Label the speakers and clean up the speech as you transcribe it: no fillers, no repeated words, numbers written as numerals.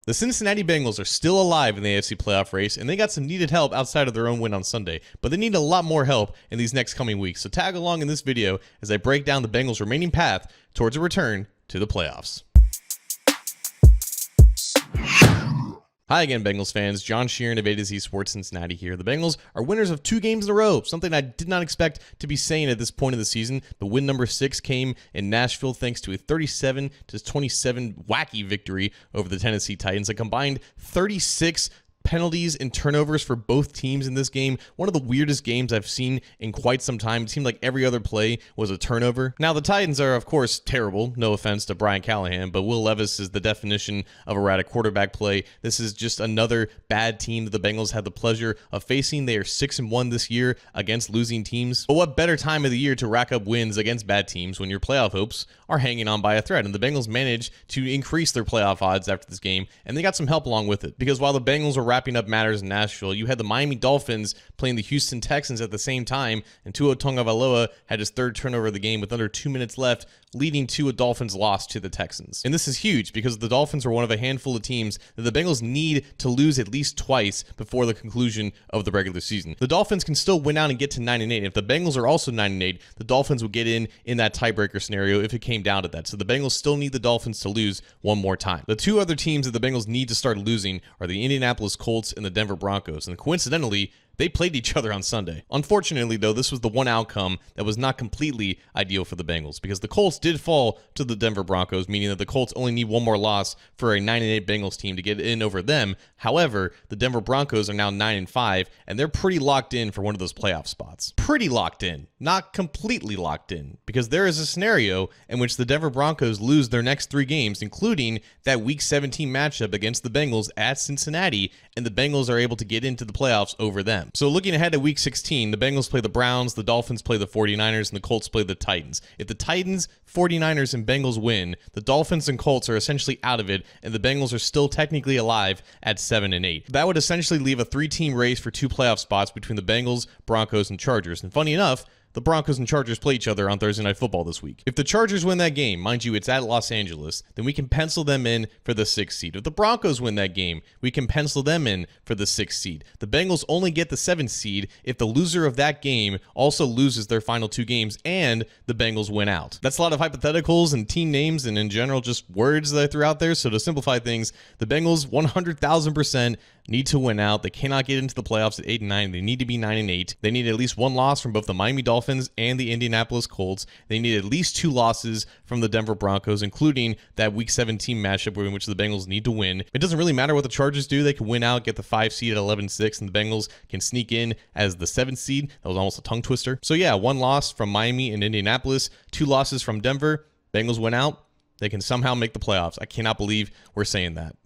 Speaker 1: The Cincinnati Bengals are still alive in the AFC playoff race, and they got some needed help outside of their own win on Sunday, but they need a lot more help in these next coming weeks. So tag along in this video as I break down the Bengals' remaining path towards a return to the playoffs. Hi again, Bengals fans. John Sheeran of A to Z Sports Cincinnati here. The Bengals are winners of 2 games in a row, something I did not expect to be saying at this point of the season. But win number 6 came in Nashville thanks to a 37-27 wacky victory over the Tennessee Titans. A combined 36 penalties and turnovers for both teams in this game. One of the weirdest games I've seen in quite some time. It seemed like every other play was a turnover. Now, the Titans are, of course, terrible. No offense to Brian Callahan, but Will Levis is the definition of erratic quarterback play. This is just another bad team that the Bengals had the pleasure of facing. They are 6-1 this year against losing teams. But what better time of the year to rack up wins against bad teams when your playoff hopes are hanging on by a thread? And the Bengals managed to increase their playoff odds after this game, and they got some help along with it. Because while the Bengals were wrapping up matters in Nashville, you had the Miami Dolphins playing the Houston Texans at the same time, and Tua Tagovailoa had his 3rd turnover of the game with under 2 minutes left, leading to a Dolphins loss to the Texans. And this is huge because the Dolphins are one of a handful of teams that the Bengals need to lose at least twice before the conclusion of the regular season. The Dolphins can still win out and get to 9-8. If the Bengals are also 9-8, the Dolphins would get in that tiebreaker scenario if it came down to that. So the Bengals still need the Dolphins to lose one more time. The 2 other teams that the Bengals need to start losing are the Indianapolis Colts and the Denver Broncos. And coincidentally, they played each other on Sunday. Unfortunately, though, this was the one outcome that was not completely ideal for the Bengals because the Colts did fall to the Denver Broncos, meaning that the Colts only need one more loss for a 9-8 Bengals team to get in over them. However, the Denver Broncos are now 9-5, and they're pretty locked in for one of those playoff spots. Pretty locked in, not completely locked in, because there is a scenario in which the Denver Broncos lose their next 3 games, including that Week 17 matchup against the Bengals at Cincinnati, and the Bengals are able to get into the playoffs over them. So looking ahead to Week 16, the Bengals play the Browns, the Dolphins play the 49ers, and the Colts play the Titans. If the Titans, 49ers, and Bengals win, the Dolphins and Colts are essentially out of it, and the Bengals are still technically alive at 7-8. That would essentially leave a 3-team race for 2 playoff spots between the Bengals, Broncos, and Chargers. And funny enough, the Broncos and Chargers play each other on Thursday Night Football this week. If the Chargers win that game, mind you, it's at Los Angeles, then we can pencil them in for the 6th seed. If the Broncos win that game, we can pencil them in for the 6th seed. The Bengals only get the 7th seed if the loser of that game also loses their final 2 games and the Bengals win out. That's a lot of hypotheticals and team names and in general just words that I threw out there. So to simplify things, the Bengals 100,000% need to win out. They cannot get into the playoffs at 8-9. They need to be 9-8. They need at least 1 loss from both the Miami Dolphins and the Indianapolis Colts. They need at least 2 losses from the Denver Broncos, including that Week 17 matchup in which the Bengals need to win. It doesn't really matter what the Chargers do. They can win out, get the 5 seed at 11-6, and the Bengals can sneak in as the 7th seed. That was almost a tongue twister. So yeah, 1 loss from Miami and Indianapolis, 2 losses from Denver. Bengals win out. They can somehow make the playoffs. I cannot believe we're saying that.